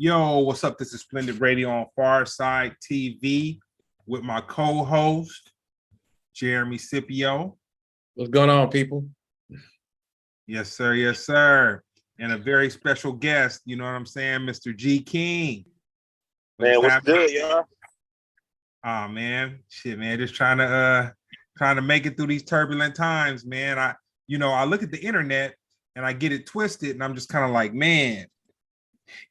Yo, what's up? This is Splendid Radio on Pharcyde TV with my co-host, Jeremy Scipio. What's going on, people? Yes, sir. Yes, sir. And a very special guest, you know what I'm saying? Mr. G King. What's good, y'all? Oh, man. Shit, man. Just trying to make it through these turbulent times, man. I look at the internet and I get it twisted, and I'm just kind of like, man,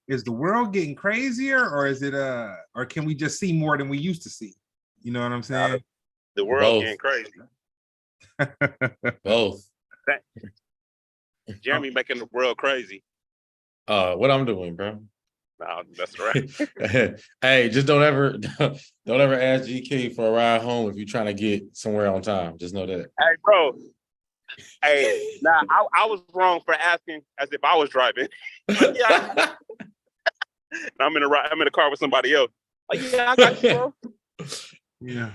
is the world getting crazier, or is it or can we just see more than we used to see? You know what I'm saying? The world getting crazy. Both. Jeremy making the world crazy. What I'm doing, bro. No, that's right. Hey, just don't ever ask GK for a ride home if you're trying to get somewhere on time. Just know that. Hey, bro. Hey, nah, I was wrong for asking as if I was driving. Yeah. I'm in a car with somebody else. Oh, yeah, I got you, bro. Yeah.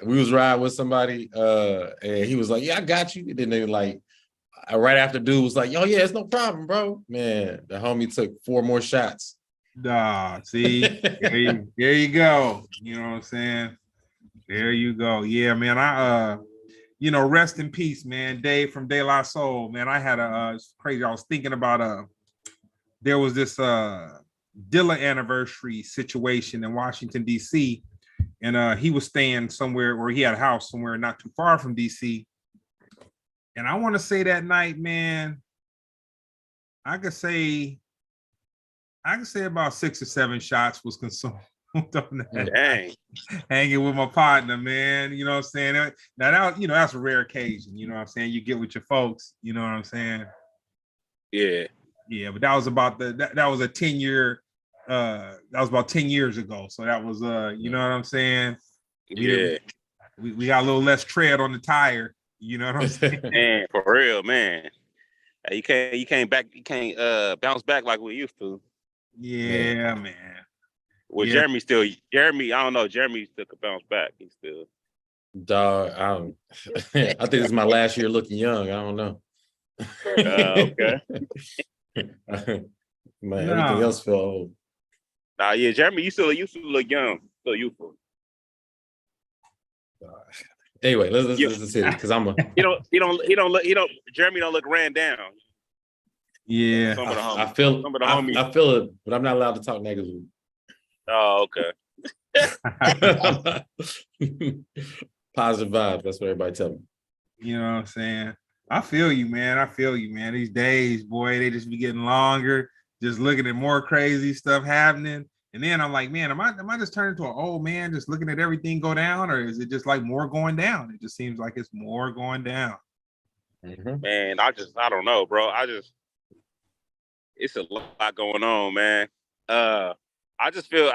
We was riding with somebody, and he was like, "Yeah, I got you." And then they right after dude was like, "Oh yeah, it's no problem, bro." Man, the homie took 4 more shots. Nah, see, there you go. You know what I'm saying? There you go. Yeah, man. Rest in peace, man. Dave from De La Soul, man. I had it's crazy. I was thinking about there was this Dilla anniversary situation in Washington, D.C. And he was staying somewhere, or he had a house somewhere not too far from D.C. And I want to say that night, man, I could say about 6 or 7 shots was consumed on that. Dang. Hanging with my partner, man. You know what I'm saying? Now that, that's a rare occasion. You know what I'm saying? You get with your folks. You know what I'm saying? Yeah. Yeah, but that was about that was a 10-year. That was about 10 years ago. So that was you know what I'm saying? We got a little less tread on the tire. You know what I'm saying? Man, for real, man. You can't bounce back like we used to. Yeah, man. Well, yeah. Jeremy, I don't know. Jeremy still could bounce back. He's still. Dog, I think this is my last year looking young. I don't know. Okay. Man, everything else felt old. Nah, yeah, Jeremy, you still look young, still youthful. Anyway, let's see it, because I'm a. Jeremy don't look ran down. Yeah, I feel it, but I'm not allowed to talk negatively. Oh, okay. Positive vibes. That's what everybody tell me. You know what I'm saying? I feel you, man. These days, boy, they just be getting longer. Just looking at more crazy stuff happening. And then I'm like, man, am I just turning into an old man just looking at everything go down? Or is it just like more going down? It just seems like it's more going down. Mm-hmm. Man, I don't know, bro. It's a lot going on, man. I just feel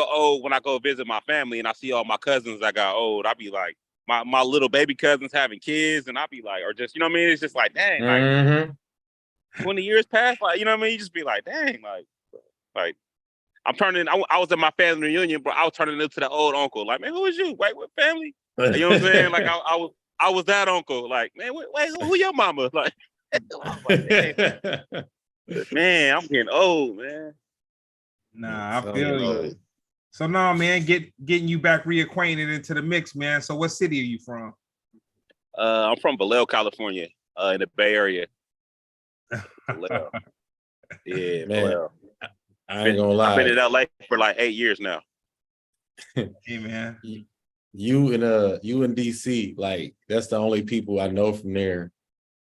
old when I go visit my family and I see all my cousins that got old. I be like, my little baby cousins having kids, and I be like, or just, you know what I mean? It's just like, dang, Mm-hmm. like 20 years past, like, you know what I mean? You just be like, dang, like I'm turning. I was at my family reunion, bro. I was turning into the old uncle. Like, man, who is you? Wait, what family? You know what I'm saying? Like, I was that uncle. Like, man, wait, who your mama? Like, I'm like, man, I'm getting old, man. Nah, I feel you. So no, man, getting you back reacquainted into the mix, man. So what city are you from? I'm from Vallejo, California, in the Bay Area. Vallejo. Yeah, man. Vallejo. I ain't gonna lie. I've been in LA for like 8 years now. Hey, man. You in DC, like that's the only people I know from there.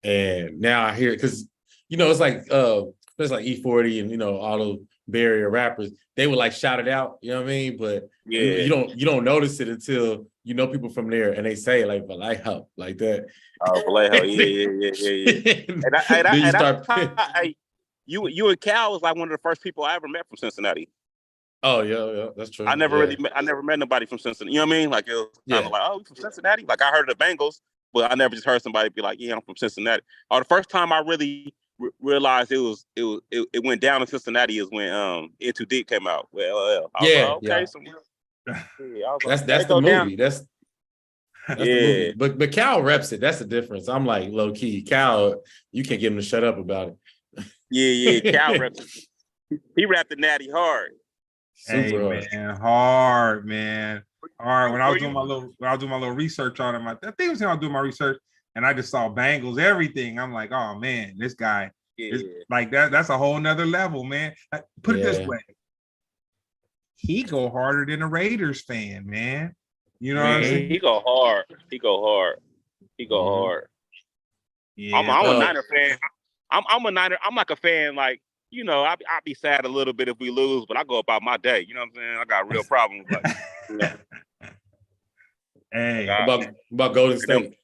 And now I hear it because it's like E40 and all those Bay Area rappers, they would like shout it out, you know what I mean? But yeah, you don't notice it until people from there and they say like Vallejo, like that. Oh, Vallejo, yeah. You and Cal was like one of the first people I ever met from Cincinnati. Oh yeah, that's true. I never met nobody from Cincinnati. You know what I mean? Like it was kind of like, oh, you from Cincinnati? Like I heard of the Bengals, but I never just heard somebody be like, yeah, I'm from Cincinnati. Or the first time I really realized it went down in Cincinnati is when In Too Deep came out with LL. Okay. That's the movie. That's the movie. But Cal reps it. That's the difference. I'm like low key. Cal, you can't get him to shut up about it. Yeah, Cal reps it. He rapped the Natty hard. Hey Super hard. man, hard man. All right, when I was Where doing you- my little research on him, I think it was when I was doing my research, and I just saw bangles, everything. I'm like, oh man, this guy is Yeah. like that. That's a whole nother level, man. Put it this Yeah. way, he go harder than a Raiders fan, man. You know what I'm Yeah, saying? he go hard. He go hard. He go Mhm. hard. I'm Yeah. a Niner fan. I'm a Niner. I'm like a fan. Like I be sad a little bit if we lose, but I go about my day. You know what I'm saying? I got real problems. Like, you know, Hey, About Golden State.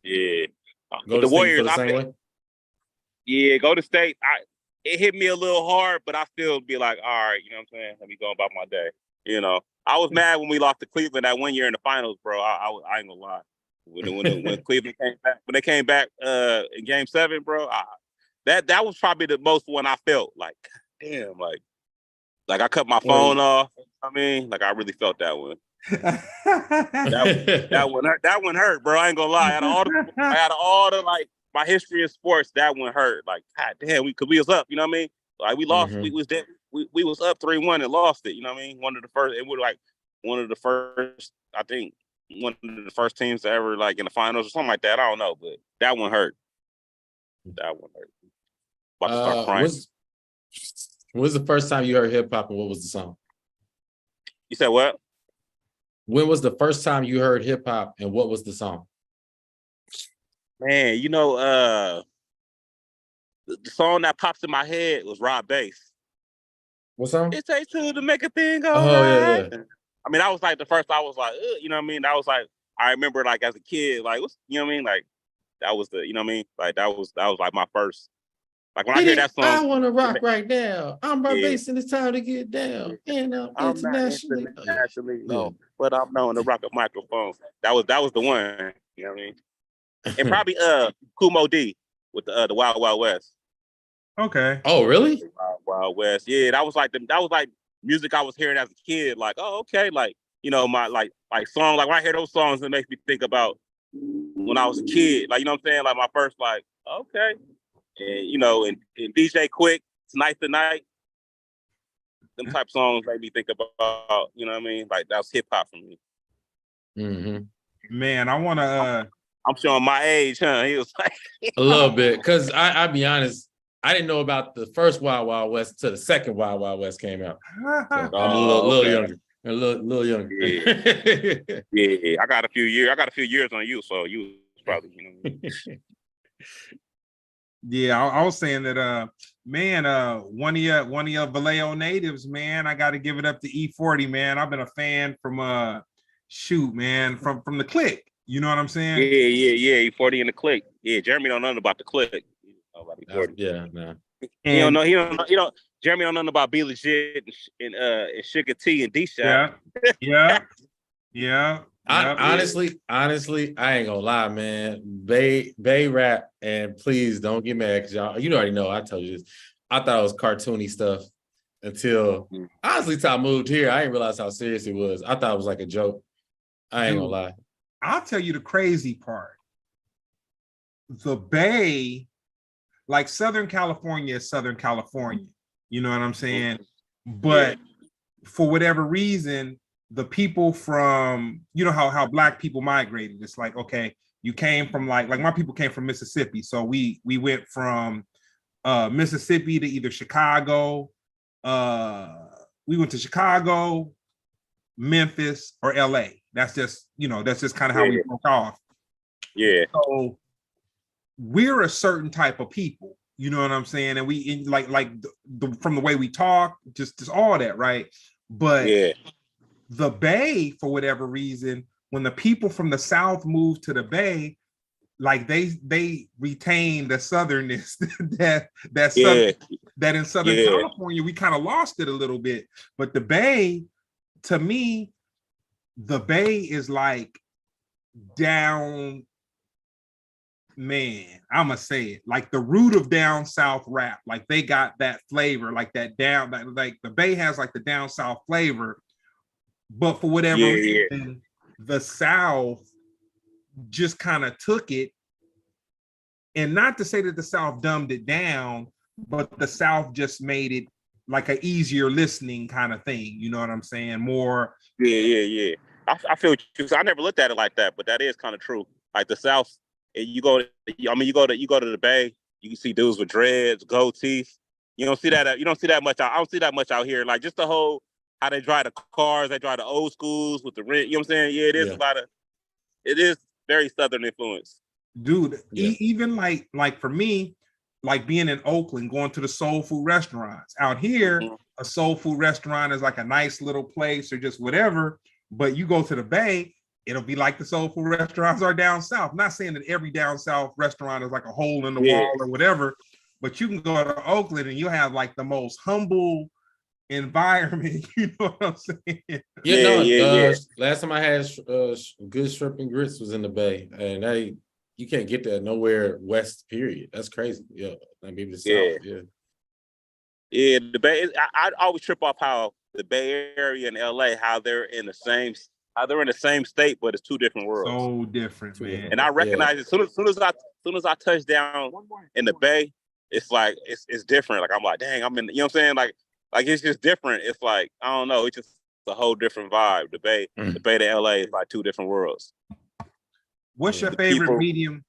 yeah. But Golden the State, you Warriors, feel the same way? yeah, go to state. It hit me a little hard, but I still be like, all right, you know what I'm saying? Let me go about my day. I was mad when we lost to Cleveland that 1 year in the finals, bro. I ain't gonna lie. When Cleveland came back, when they came back in Game 7, bro, that was probably the most one I felt like, damn, like I cut my phone off. I mean, like I really felt that one. That one hurt. That one hurt, bro. I ain't gonna lie. Out of all the like my history of sports, that one hurt. Like, god damn, cause we was up. You know what I mean? Like we lost. Mhm. We was up 3-1 and lost it. You know what I mean? One of the first. I think one of the first teams to ever like in the finals or something like that. I don't know, but that one hurt. That one hurt. About to start crying. When was the first time you heard hip hop and what was the song? You said what? When was the first time you heard hip hop and what was the song? Man, the song that pops in my head was Rob Bass. What song? It takes two to make a thing go Oh, right. yeah. I mean, that was like the first. I was like, you know what I mean? That was like I remember like as a kid, like you know what I mean? Like that was the, you know what I mean? Like that was like my first. Like when I hear that I song, want to rock right now. I'm Rob Yeah. Bass and it's time to get down. And I'm internationally. not internationally, no, but I'm known to rock a microphone. That was the one. You know what I mean? And probably Kumo D with the Wild Wild West. okay. Oh, really? Wild Wild West. Yeah, that was like music I was hearing as a kid. Like, oh, okay, like my like song. Like when I hear those songs, it makes me think about when I was a kid. Like you know what I'm saying? Like my first like, okay, and and DJ Quick, Tonight's the Night. Them type songs made me think about, you know what I mean? Like that was hip hop for me. Mm-hmm. Man, I want to. I'm showing my age, huh? He was like A little bit, because I'll be honest, I didn't know about the first Wild Wild West until the second Wild Wild West came out. So I'm a little okay. younger. A little younger. Yeah. Yeah, I got a few years on you, so you was probably, Yeah, I was saying that man, one of your Vallejo natives, man, I got to give it up to E40, man. I've been a fan from from the click. You know what I'm saying? Yeah. E40 in the click. Yeah, Jeremy don't know nothing about the click. Yeah, no. He don't know. Jeremy don't know nothing about Be Legit and Sugar T and D Shot. Yeah. Honestly, I ain't gonna lie, man. Bay rap, and please don't get mad because y'all, already know. I told you this. I thought it was cartoony stuff until honestly, till I moved here. I didn't realize how serious it was. I thought it was like a joke. I ain't gonna lie. I'll tell you the crazy part. The Bay, like Southern California is Southern California. You know what I'm saying? But for whatever reason, the people from, how Black people migrated. It's like, okay, you came from like my people came from Mississippi. So we went from Mississippi to either Chicago. We went to Chicago, Memphis, or LA. That's just kind of how we broke off. Yeah. So we're a certain type of people, you know what I'm saying? And we from the way we talk, just all that, right? But the Bay, for whatever reason, when the people from the South moved to the Bay, like they retained the southernness that in Southern California we kind of lost it a little bit. But the Bay, to me, the Bay is like down, man, I'ma say it, like the root of down south rap. Like they got that flavor, like that down, like the Bay has like the down south flavor, but for whatever reason, the South just kind of took it. And not to say that the South dumbed it down, but the South just made it like an easier listening kind of thing. You know what I'm saying? More. Yeah. I feel you. I never looked at it like that, but that is kind of true. Like the South, you go to the Bay, you can see dudes with dreads, gold teeth. You don't see that. You don't see that much. I don't see that much out here. Like just the whole how they drive the cars, they drive the old schools with the rent. You know what I'm saying? Yeah, it is a lot of. It is very Southern influence, dude. Even like for me, like being in Oakland, going to the soul food restaurants out here, a soul food restaurant is like a nice little place or just whatever. But you go to the Bay, it'll be like the soul food restaurants are down south. I'm not saying that every down south restaurant is like a hole in the wall or whatever, but you can go to Oakland and you'll have like the most humble environment. You know what I'm saying? Yeah. Last time I had good shrimp and grits was in the Bay, and you can't get that nowhere west. Period. That's crazy. Yeah, maybe the South. Yeah. The Bay. I always trip off how the Bay Area and LA, how they're in the same state, but it's two different worlds. So different, man. And I recognize it as soon as I touch down in the Bay, it's like it's different. Like I'm like, dang, I'm in. You know what I'm saying? Like it's just different. It's like I don't know. It's just a whole different vibe. The Bay to LA is like two different worlds. What's your favorite medium?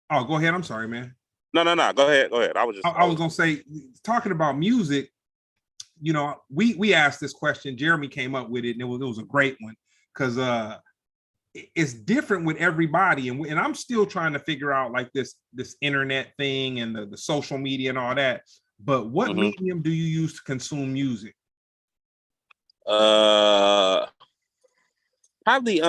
Oh, go ahead. I'm sorry, man. No. Go ahead. I was gonna say, talking about music. You know, we asked this question. Jeremy came up with it, and it was a great one because it's different with everybody, and I'm still trying to figure out like this internet thing and the social media and all that. But what medium do you use to consume music? Probably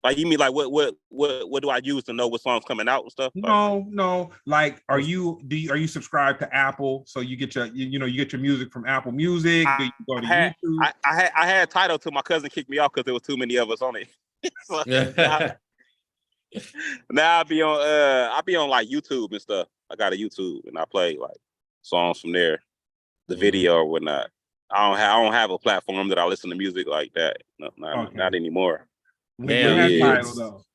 like you mean like what do I use to know what song's coming out and stuff? No. Like are you subscribed to Apple? So you get your you get your music from Apple Music? Do you go to YouTube? I had Tidal till my cousin kicked me off because there was too many of us on it. So, now I be on like YouTube and stuff. I got a YouTube and I play like songs from there, the video or whatnot. I don't have a platform that I listen to music like that. No, not anymore. Man,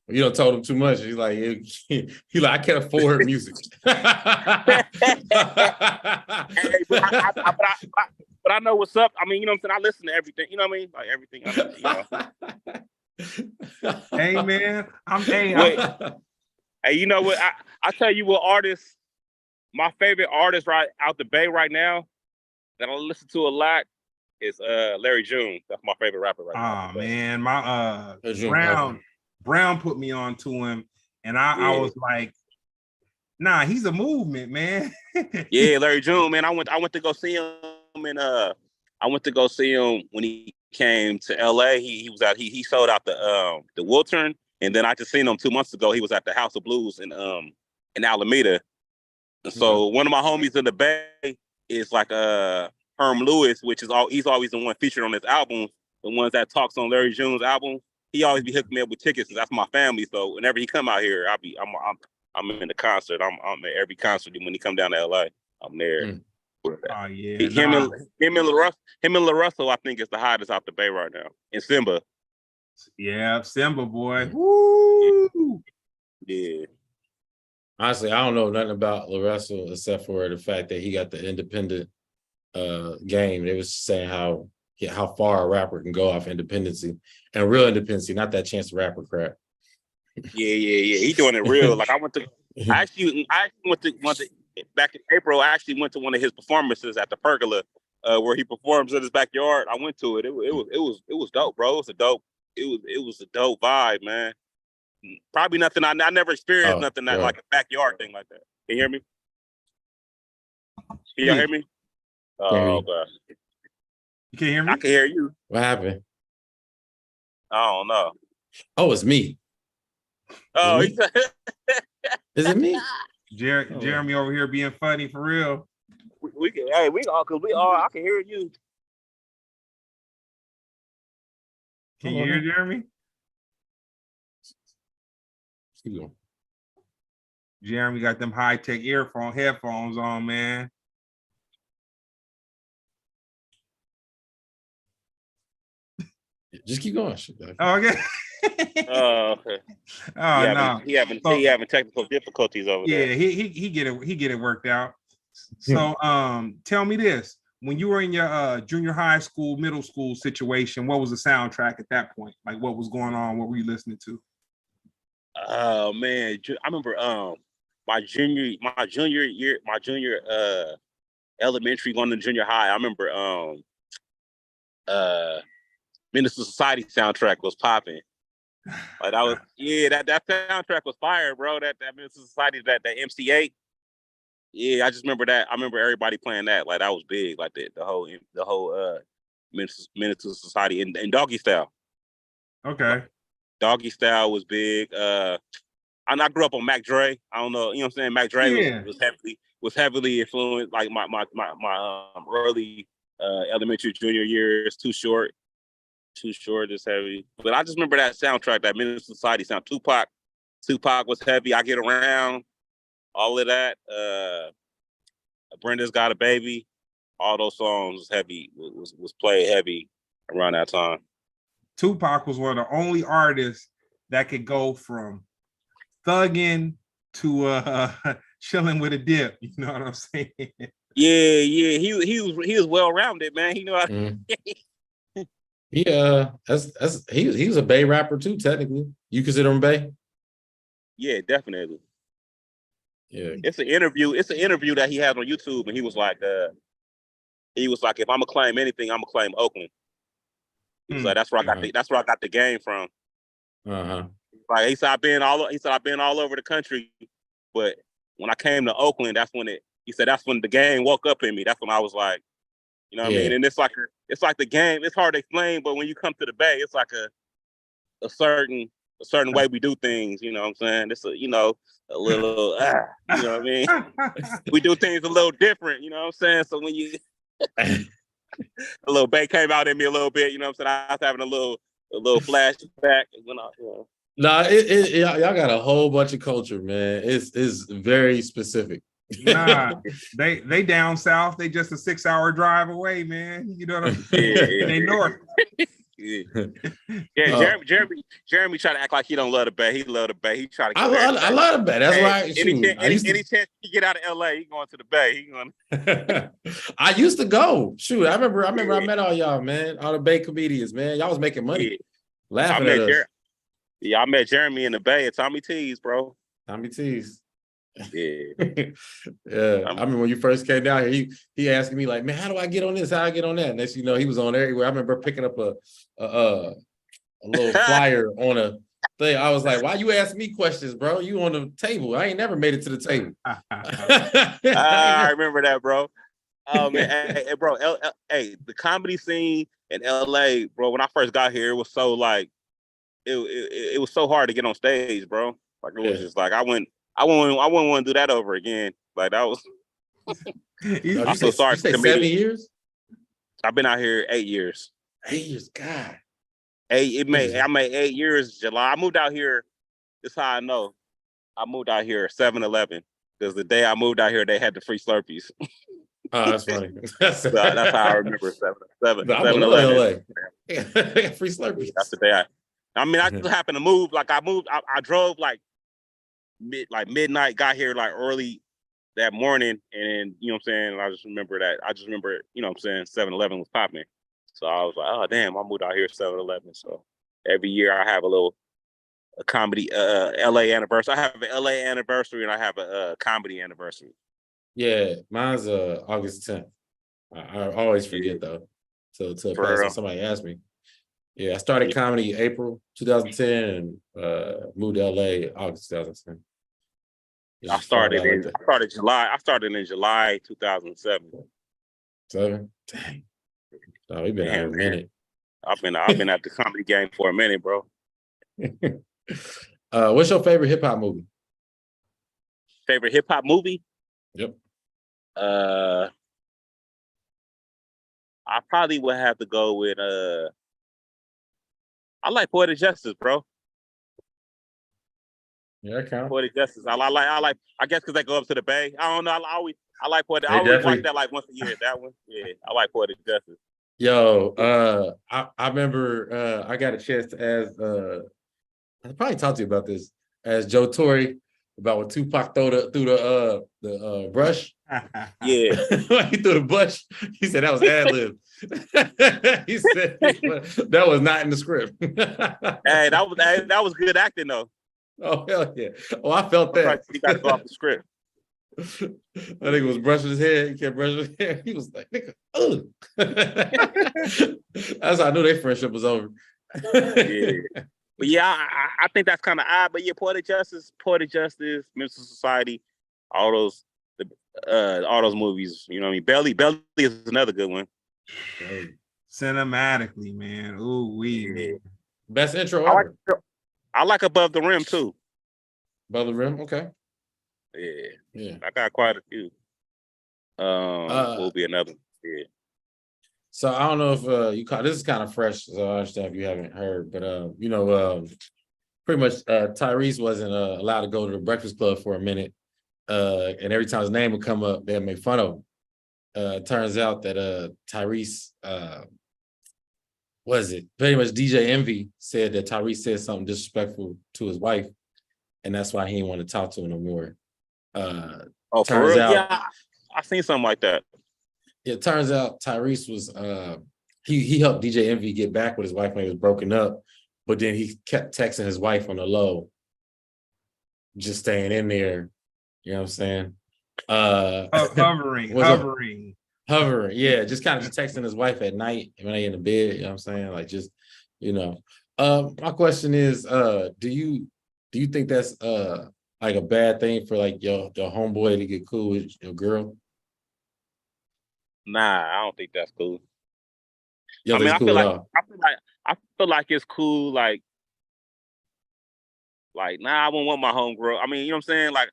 you don't told him too much. He's like, I can't afford music. Hey, but I know what's up. I mean, you know what I'm saying? I listen to everything. You know what I mean? Like everything. Hey man, hey, you know what? I tell you what artist, my favorite artist right out the Bay right now that I listen to a lot is Larry June. That's my favorite rapper right now. Oh man, my Brown put me on to him, and I was like, nah, he's a movement, man. Yeah, Larry June, man. I went to go see him, and I went to go see him when he came to LA. He was out. He sold out the Wiltern, and then I just seen him 2 months ago. He was at the House of Blues in Alameda. And so one of my homies in the Bay is like Herm Lewis, which is he's always the one featured on his album. The ones that talks on Larry June's album, he always be hooking me up with tickets. That's my family. So whenever he come out here, I'm in the concert. I'm at every concert when he come down to LA. I'm there. Oh yeah. Him and LaRussell, I think is the hottest out the Bay right now. And Simba. Yeah, Simba boy. Woo! Yeah. Honestly, I don't know nothing about LaRussell except for the fact that he got the independent game. They was saying how far a rapper can go off independency and real independency, not that Chance the Rapper crap. Yeah. He doing it real. Like I actually went to back in April. I actually went to one of his performances at the Pergola, where he performs in his backyard. I went to it. It was dope, bro. It was a dope vibe, man. Probably nothing. I never experienced nothing that like a backyard thing like that. Can you hear me? Can y'all hear me? Oh, God. You can't hear me? I can hear you. What happened? I don't know. Oh, it's me. Oh, is it me? Jeremy over here being funny for real. We I can hear you. Can you hear Jeremy? Jeremy got them high-tech headphones on, man. Just keep going. Oh, okay. Oh, okay. Oh, no. He having technical difficulties over there. Yeah, he get it worked out. So tell me this. When you were in your junior high school, middle school situation, what was the soundtrack at that point? Like what was going on? What were you listening to? Oh man, I remember my junior elementary going to junior high. I remember Minister Society soundtrack was popping. Like that was that soundtrack was fire, bro. That Minister Society, that MC8. Yeah, I just remember that. I remember everybody playing that. Like that was big. Like the whole Minister Society and Doggy Style. Okay. Doggy Style was big. I grew up on Mac Dre. I don't know, you know what I'm saying? Mac Dre was heavily influenced. Like my early elementary junior years. Too Short is heavy. But I just remember that soundtrack, that Minister Society sound. Tupac was heavy. I Get Around. All of that, Brenda's Got a Baby, all those songs was heavy, was played heavy around that time. Tupac was one of the only artists that could go from thugging to chilling with a dip. You know what I'm saying? Yeah, he was well rounded, man. He knew how. He was a Bay rapper too. Technically, you consider him Bay? Yeah, definitely. Yeah, it's an interview that he had on YouTube, and he was like, if I'm gonna claim anything, I'm gonna claim Oakland. He was like, that's where I got the game from. Like he said, I've been all over the country, but when I came to Oakland, that's when the game woke up in me. That's when I was like, you know what I mean? And it's like the game. It's hard to explain, but when you come to the Bay, it's like a certain way we do things. You know what I'm saying? It's a little, you know what I mean? We do things a little different. You know what I'm saying? So when you a little Bay came out in me a little bit, you know what I'm saying? I was having a little flashback. Nah, y'all got a whole bunch of culture, man. It's very specific. Nah, they down south. They just a 6-hour drive away, man. You know what I'm saying? They north. Yeah, Jeremy try to act like he don't love the Bay. He love the Bay. He try to. I love the Bay. That's why. Any chance he get out of LA, he going to the Bay. He going. I used to go. Shoot, I remember. I met all y'all, man. All the Bay comedians, man. Y'all was making money, laughing at us. I met Jeremy in the Bay at Tommy T's, bro. Tommy T's. Yeah. I remember when you first came down here, he asking me like, man, how do I get on this? How do I get on that? And next you know, he was on everywhere. I remember picking up a little flyer on a thing. I was like, why you ask me questions, bro? You on the table. I ain't never made it to the table. I remember that, bro. Oh man, hey, bro, the comedy scene in LA, bro, when I first got here, it was so like it was so hard to get on stage, bro. Like it was just like I wouldn't want to do that over again. Like that was. I'm so sorry. 7 years? I've been out here 8 years. 8 years, God. I made 8 years. July. I moved out here. This is how I know. I moved out here 7-Eleven because the day I moved out here, they had the free Slurpees. Oh, that's funny. That's how I remember 7-Eleven. Free Slurpees. That's the day I just happened to move. Like I drove like midnight, got here like early that morning, and you know what I'm saying, I just remember, you know what I'm saying, 7-Eleven was popping. So I was like, oh damn, I moved out here 7-Eleven. So every year I have a comedy LA anniversary. I have an LA anniversary and I have a comedy anniversary. Yeah, mine's August 10th. I always forget though. So somebody asked me. Yeah, I started comedy April 2010 and moved to LA August 2010. I started in July 2007. 7? Dang. Oh, we've been out here a minute. I've been at the comedy game for a minute, bro. What's your favorite hip hop movie? Favorite hip hop movie? Yep. I probably would have to go with I like Poetic Justice, bro. Yeah, I count. Poetic Justice. I like. I guess because they go up to the Bay. I don't know. I like Poetic. I always watch that like once a year. That one. Yeah, I like Poetic Justice. Yo, I remember I got a chance to ask. I probably talked to you about this. As Joe Torre about when Tupac threw the brush Yeah. He threw the bush. He said that was ad-lib. He said that was not in the script. Hey, that was good acting though. Oh, hell yeah. Oh, I felt that. He got to go off the script. I think it was brushing his hair. He kept brushing his hair. He was like, nigga, ugh. That's how I knew their friendship was over. Yeah. But yeah, I think that's kind of odd. But yeah, Poetic Justice, Minister Society, all those movies. You know what I mean? Belly is another good one. Cinematically, man. Ooh, Yeah. Best intro ever. I like Above the Rim too. Above the Rim, okay. Yeah. I got quite a few. Will be another. Yeah. So I don't know if you caught this is kind of fresh, so I understand if you haven't heard, but pretty much Tyrese wasn't allowed to go to the Breakfast Club for a minute. And every time his name would come up, they'd make fun of him. Turns out that Tyrese pretty much DJ Envy said that Tyrese said something disrespectful to his wife, and that's why he didn't want to talk to him no more. Turns out, yeah, I seen something like that. It turns out Tyrese was he helped DJ Envy get back with his wife when he was broken up, but then he kept texting his wife on the low, just staying in there. You know what I'm saying? Hovering, yeah, just kind of just texting his wife at night when they in the bed. You know what I'm saying? Like just, you know. My question is, do you think that's like a bad thing for like your homeboy to get cool with your girl? Nah, I don't think that's cool. I mean, I feel like it's cool. Like, nah, I wouldn't want my homegirl. I mean, you know what I'm saying? Like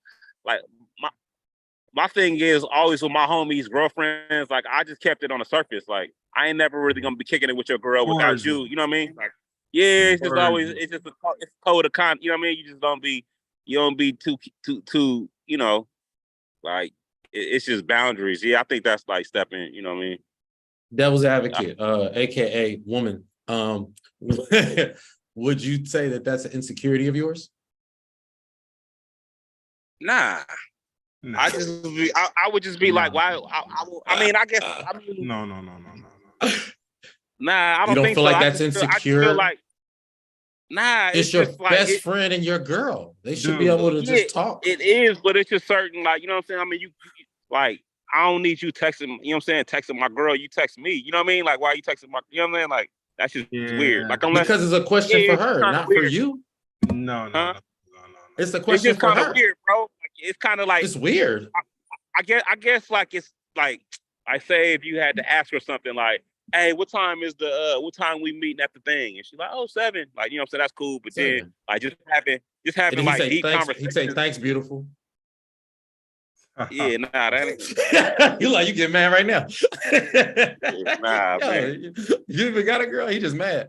my thing is always with my homies' girlfriends. Like, I just kept it on the surface. Like, I ain't never really gonna be kicking it with your girl without you. You know what I mean? Like, yeah, it's just always it's code of conduct. You know what I mean? You don't be too. You know, like. It's just boundaries. Yeah, I think that's like stepping, you know what I mean? Devil's advocate, aka woman. Would you say that that's an insecurity of yours? Nah. I would just be like, why? I mean, I guess. No. Nah, I don't. You don't think feel so. like that's insecure? I just feel like, nah, it's your best friend and your girl. They should be able to just talk. It is, but it's just certain, like, you know what I'm saying? I mean, you like, I don't need you texting, you know what I'm saying? Texting my girl, you text me. You know what I mean? Like, why are you texting my, you know what I mean? Like, that's just weird. Like, because it's a question for her, not weird. For you. No. It's a question for her. It's just kind of weird, bro. Like, it's kind of like it's weird. I guess like it's like I say if you had to ask her something like, hey, what time we meeting at the thing? And she's like, 7. Like, you know what I'm saying? That's cool. But 7. Then like just having like deep conversations. He say, thanks, beautiful. Yeah, nah, that ain't. You get mad right now. Nah, man. You even got a girl? He just mad.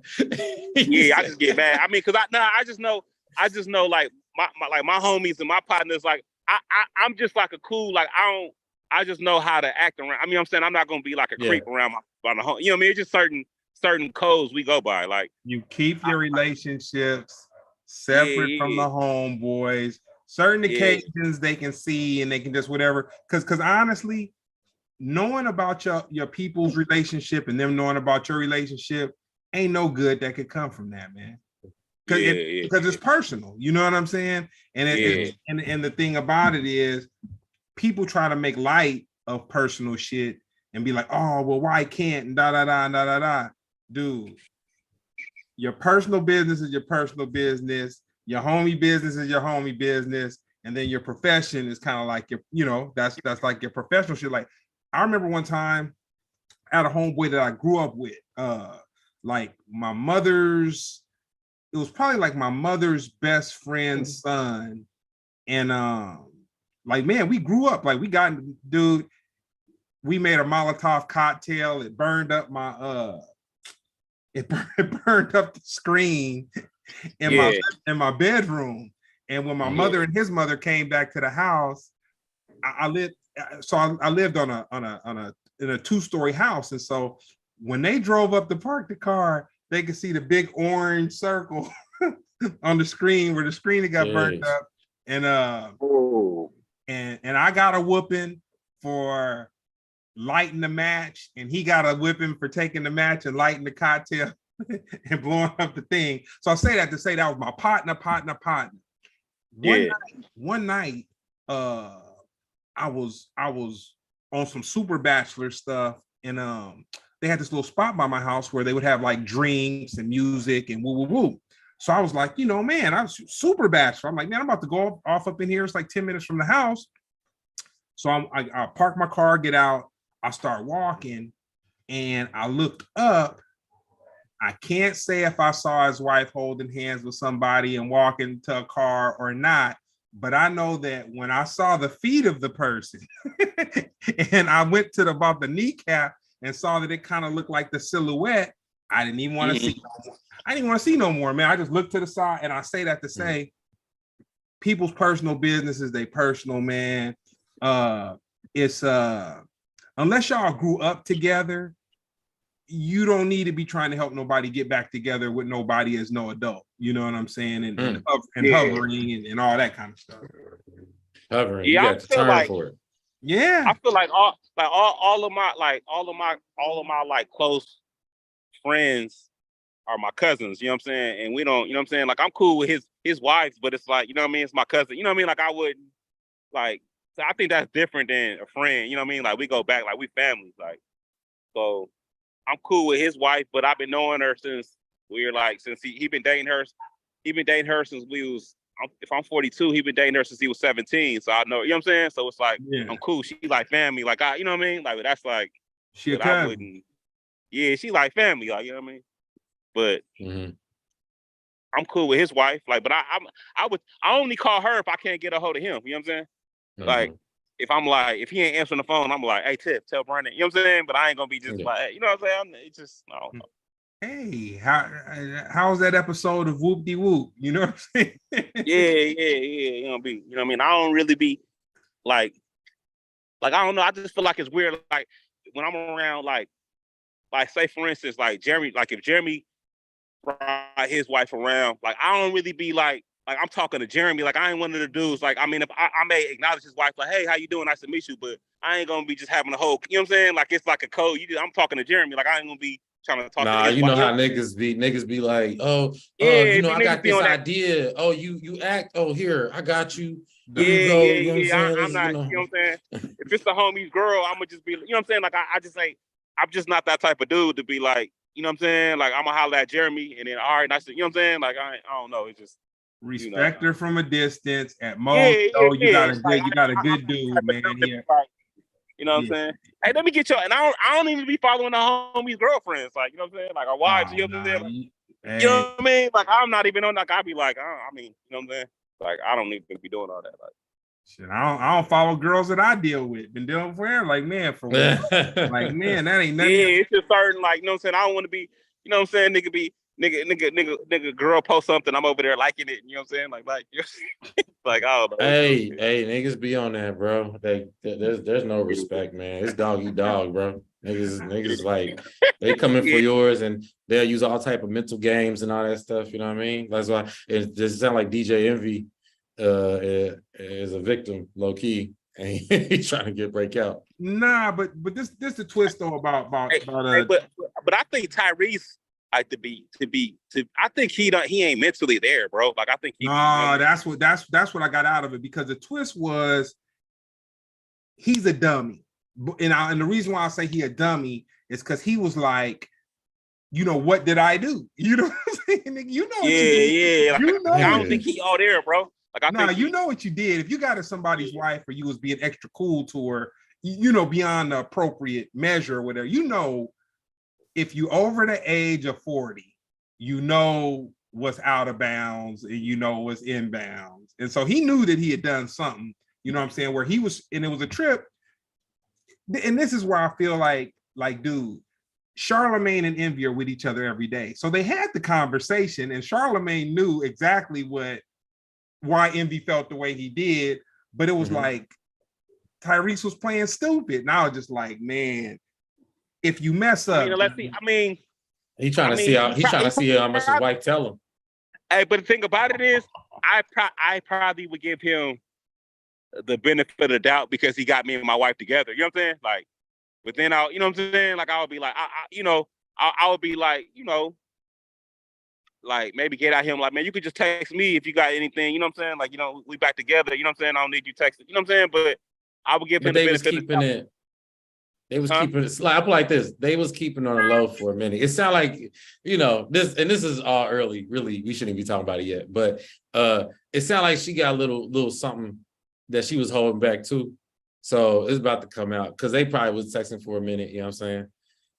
Yeah, I just get mad. I mean, cause I just know like my homies and my partners, like I'm just like a cool, like I just know how to act around. I mean, I'm saying I'm not gonna be like a creep around my home. You know what I mean? It's just certain codes we go by. Like, you keep your relationships separate from the homeboys. Certain occasions they can see and they can just whatever. Because honestly, knowing about your people's relationship and them knowing about your relationship ain't no good that could come from that, man. Because it's personal. You know what I'm saying? And and the thing about it is, people try to make light of personal shit and be like, oh, well, why can't and da. Dude, your personal business is your personal business. Your homie business is your homie business, and then your profession is kind of like your, you know, that's like your professional shit. Like, I remember one time I had a homeboy that I grew up with, like my mother's, it was probably like my mother's best friend's son, and like, man, we grew up, like we made a Molotov cocktail. It burned up my it burned up the screen in my bedroom. And when my mother and his mother came back to the house, I lived in a 2-story house. And so when they drove up to park the car, they could see the big orange circle on the screen where the screen had got burnt up. And and I got a whooping. for lighting the match, and he got a whipping for taking the match and lighting the cocktail and blowing up the thing. So I say that to say that was my partner. One night, I was on some Super Bachelor stuff, and they had this little spot by my house where they would have like drinks and music and woo woo woo. So I was like, man, I was Super Bachelor. I'm like, man, I'm about to go off up in here. It's like 10 minutes from the house. So I park my car, get out. I start walking, and I looked up. I can't say if I saw his wife holding hands with somebody and walking to a car or not, but I know that when I saw the feet of the person and I went to about the kneecap and saw that it kind of looked like the silhouette, I didn't even want to see. I didn't want to see no more, man. I just looked to the side, and I say that to say people's personal business is their personal, man. It's unless y'all grew up together, you don't need to be trying to help nobody get back together with nobody as no adult. You know what I'm saying? And hovering and all that kind of stuff. Hovering, you got to turn for it. Yeah, I feel like all of my like close friends are my cousins. You know what I'm saying? And we don't, you know what I'm saying? Like I'm cool with his wife, but it's like, you know what I mean? It's my cousin. You know what I mean? Like I wouldn't like. So I think that's different than a friend. You know what I mean? Like we go back, like we family. Like so. I'm cool with his wife, but I've been knowing her since since he been dating her. He been dating her since if I'm 42, he been dating her since he was 17. So I know, you know what I'm saying? So it's like, I'm cool. She like family. Like, you know what I mean? Like, that's like, she I wouldn't. Yeah, she like family. Like, you know what I mean? But I'm cool with his wife. Like, but I only call her if I can't get a hold of him. You know what I'm saying? Like, if he ain't answering the phone, I'm like, hey, Tip, tell Brandon. You know what I'm saying? But I ain't gonna be just like, hey, you know what I'm saying? It's just, I don't know. Hey, how's that episode of Whoop De Whoop? You know what I'm saying? Yeah. You know what I mean? I don't really be like I don't know. I just feel like it's weird. Like when I'm around, like say for instance, like Jeremy, like if Jeremy brought his wife around, like I don't really be like I'm talking to Jeremy, like I ain't one of the dudes. Like I mean, if I may acknowledge his wife, like, hey, how you doing? Nice to meet you, but I ain't gonna be just having a whole, you know what I'm saying? Like it's like a code. I'm talking to Jeremy, like I ain't gonna be trying to talk to his you know wife. how niggas be like, I got this idea. Oh, you act. Oh, here, I got you. Yeah. I'm not, you know what I'm saying? If it's the homie's girl, I'm gonna just be, you know what I'm saying? Like I just say, I'm just not that type of dude to be like, you know what I'm saying? Like I'm gonna holler at Jeremy and then all right, nice to, you know what I'm saying? Like I don't know, it's just respect her from a distance. At most, you got a good dude, man. Here. You know what I'm saying? Hey, let me get and I don't even be following the homie's girlfriends, like, you know what I'm saying? Like our wives, you know what I'm saying? Like, you know what I mean? Like I'm not even on that. I be like, I mean, you know what I'm saying? Like I don't even be doing all that. Like shit, I don't follow girls that I deal with. Been dealing with her, like man, for what? Like man, that ain't nothing. Yeah, it's just certain, like, you know what I'm saying? I don't want to be, you know what I'm saying? Nigga, girl post something, I'm over there liking it. You know what I'm saying? Like, like I don't know. Hey, niggas be on that, bro. There's no respect, man. It's dog eat dog, bro. Niggas like they coming for yours, and they'll use all type of mental games and all that stuff. You know what I mean? That's why it just sound like DJ Envy is a victim, low key, and he's trying to break out. Nah, but this the twist though about but I think Tyrese like to I think he ain't mentally there, bro. Like I think that's what I got out of it, because the twist was he's a dummy. And the reason why I say he a dummy is because he was like, you know, what did I do? You know what I'm saying? You know what you did. Like, you know, I don't think he all there, bro. Like I think you know what you did. If you got to somebody's wife or you was being extra cool to her, you know, beyond the appropriate measure or whatever, you know, if you over the age of 40, you know what's out of bounds and you know what's in bounds. And so he knew that he had done something, you know what I'm saying, where he was, and it was a trip. And this is where I feel like, dude, Charlemagne and Envy are with each other every day. So they had the conversation, and Charlemagne knew exactly why Envy felt the way he did, but it was like Tyrese was playing stupid. And I was just like, man, if you mess up, he's trying to see how much his wife tell him. Hey, but the thing about it is, I probably would give him the benefit of the doubt because he got me and my wife together. You know what I'm saying? Like, but then I'll, you know what I'm saying? Like, I would be like, I would be like, like maybe get at him like, man, you could just text me if you got anything. You know what I'm saying? Like, we back together. You know what I'm saying? I don't need you texting. You know what I'm saying? But I would give him the benefit of the doubt. They was keeping it like, like this. They was keeping on the low for a minute. It sounded like, this is all early. Really, we shouldn't be talking about it yet. But it sounded like she got a little something that she was holding back too. So it's about to come out because they probably was texting for a minute. You know what I'm saying?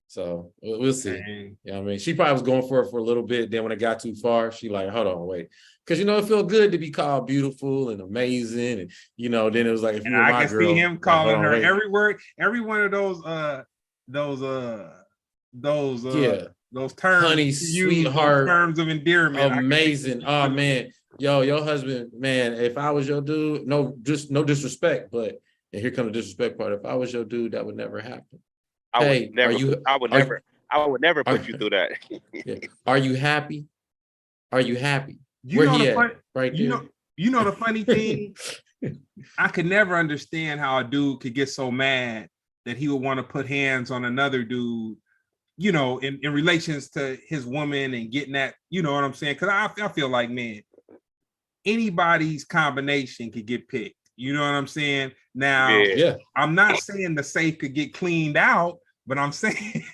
So we'll see. Dang. You know what I mean? She probably was going for it for a little bit. Then when it got too far, she like, hold on, wait. Because, it felt good to be called beautiful and amazing. And, then it was like, if you were my girl. I can see him calling her every word, every one of those terms. Honey, sweetheart. Terms of endearment. Amazing. Oh, man. Yo, your husband, man, if I was your dude, no disrespect, but, and here comes the disrespect part. If I was your dude, that would never happen. I would never put you through that. Yeah. Are you happy? Are you happy? Where he at? Right there. You know the funny thing? I could never understand how a dude could get so mad that he would want to put hands on another dude, in relations to his woman and getting that, you know what I'm saying? Because I feel like, man, anybody's combination could get picked. You know what I'm saying? Now, yeah. I'm not saying the safe could get cleaned out, but I'm saying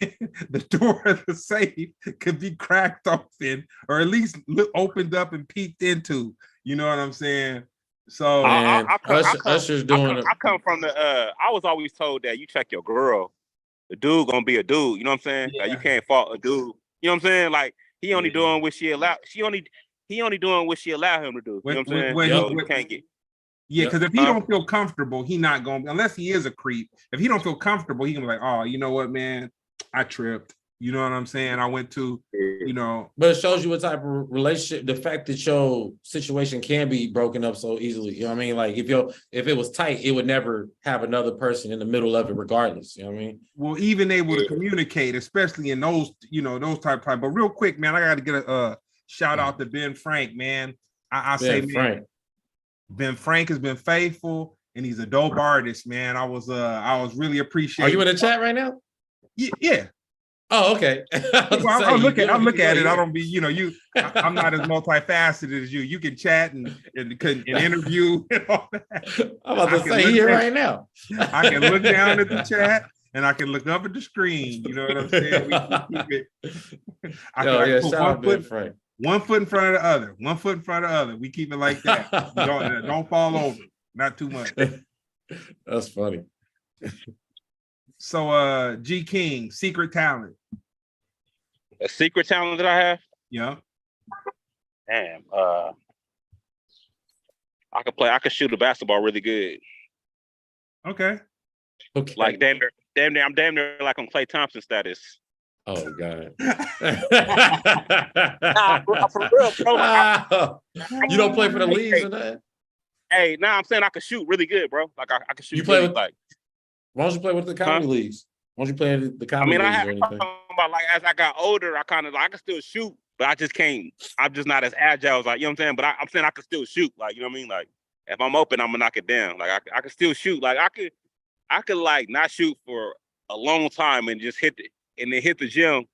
the door of the safe could be cracked open or at least opened up and peeked into. You know what I'm saying? So Usher's doing it. I come from I was always told that you check your girl. The dude gonna be a dude. You know what I'm saying? Yeah. Like, you can't fault a dude. You know what I'm saying? Like, he only doing what she allowed. He only doing what she allowed him to do. You know what I'm saying? You can't get. Yeah, because if he don't feel comfortable, he not gonna, unless he is a creep. If he don't feel comfortable, he can be like, oh, you know what, man, I tripped. You know what I'm saying? I went to, But it shows you what type of relationship, the fact that your situation can be broken up so easily. You know what I mean? Like, if it was tight, it would never have another person in the middle of it regardless. You know what I mean? Well, even able to communicate, especially in those, those type. But real quick, man, I got to get a shout out to Ben Frank, man. I say, man, Frank. Ben Frank has been faithful and he's a dope artist, man. I was really appreciating. Are you in the chat right now? Yeah. Oh, okay. I'll look at it. I don't be, I'm not as multifaceted as you. You can chat and interview and all that. I'm about to say here right now. I can look down at the chat and I can look up at the screen. You know what I'm saying? Shout out Ben Frank. 1 foot in front of the other. 1 foot in front of the other. We keep it like that. Don't fall over. Not too much. That's funny. So G King, secret talent. A secret talent that I have? Yeah. Damn. I could shoot a basketball really good. Okay. Like damn near, I'm damn near like on Klay Thompson status. Oh God. Nah, for real, bro. You don't play for the leagues or that? Hey, I'm saying I could shoot really good, bro. Like, I could shoot. You play really, with, like, why don't you play with the comedy leagues? Why don't you play in the comedy leagues or anything? About, like, as I got older, I kind of I can still shoot, but I just can't. I'm just not as agile as, like, you know what I'm saying. But I'm saying I could still shoot, like, you know what I mean. Like, if I'm open, I'm gonna knock it down. Like, I could still shoot. Like, I could like not shoot for a long time and just hit the gym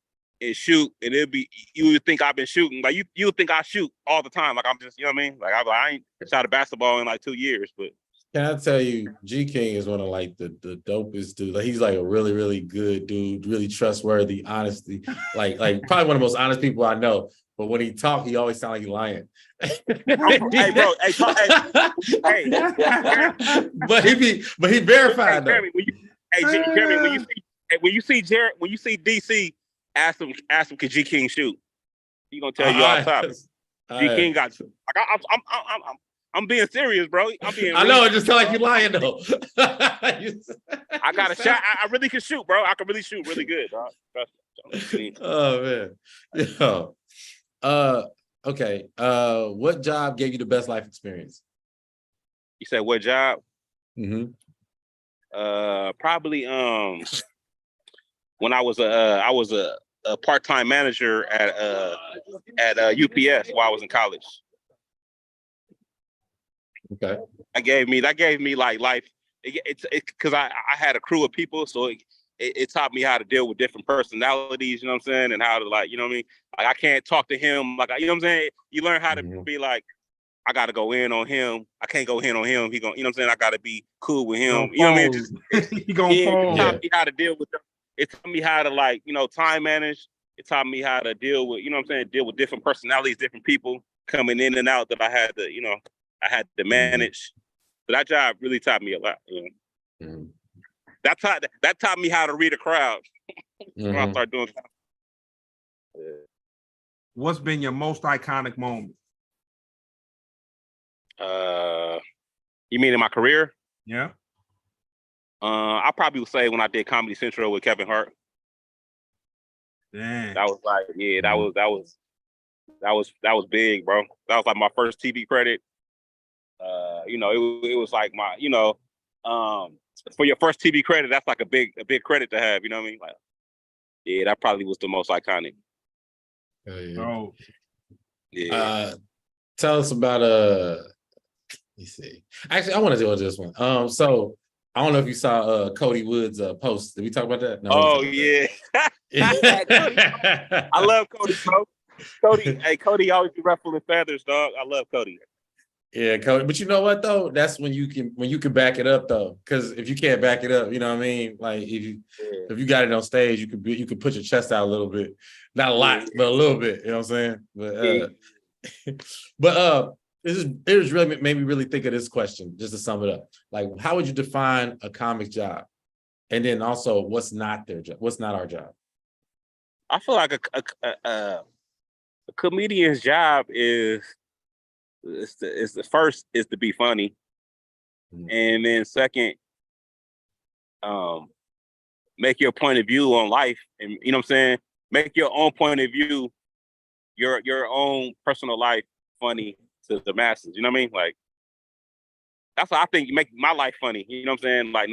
and shoot, and you would think I've been shooting. Like, you would think I shoot all the time. Like, I'm just, you know what I mean? Like, I ain't shot a basketball in like 2 years, but. Can I tell you, G King is one of like the dopest dudes. Like, he's like a really, really good dude, really trustworthy, honesty. Like probably one of the most honest people I know. But when he talk, he always sound like he's lying. Hey, bro. Hey. But he verified though. Jeremy, when you see DC, ask him can G King shoot? He gonna tell you off top. G King got you. Like, I'm being serious, bro. I know, it just sound like you're lying though. I got a shot. I really can shoot, bro. I can really shoot really good, dog. Oh man. Yo. Okay. What job gave you the best life experience? You said what job? Mm-hmm. Probably when I was a part-time manager at UPS while I was in college. Okay. That gave me like life. It's because I had a crew of people, so it taught me how to deal with different personalities. You know what I'm saying, and how to like, you know what I mean. Like I can't talk to him like, you know what I'm saying. You learn how to be like, I got to go in on him. I can't go in on him. He going, you know what I'm saying. I got to be cool with him. You know what I mean. He gonna fold. It taught me how to deal with them. It taught me how to like, you know, time manage. It taught me how to deal with, you know what I'm saying, deal with different personalities, different people coming in and out that I had to, you know, I had to manage. So that job really taught me a lot. You know? That taught me how to read a crowd when I started doing that. What's been your most iconic moment? You mean in my career? Yeah. I probably would say when I did Comedy Central with Kevin Hart. Damn. That was like, yeah, that was big, bro. That was like my first TV credit. You know, it was like my, you know, for your first TV credit, that's like a big credit to have. You know what I mean? Like, yeah, that probably was the most iconic. Oh, yeah. Tell us about let me see. Actually, I want to deal with this one. So I don't know if you saw Cody Wood's post. Did we talk about that? No. Oh yeah. I love Cody, bro. Cody always be ruffling feathers, dog. I love Cody. Yeah, Cody. But you know what though? That's when you can back it up though. Because if you can't back it up, you know what I mean? Like if you got it on stage, you could put your chest out a little bit. Not a lot, but a little bit. You know what I'm saying? But it was really made me really think of this question, just to sum it up. Like, how would you define a comic job? And then also, what's not their job? What's not our job? I feel like a comedian's job is the first is to be funny, and then second, make your point of view on life, and you know what I'm saying. Make your own point of view, your own personal life funny to the masses. You know what I mean? Like that's what I think. You make my life funny. You know what I'm saying? Like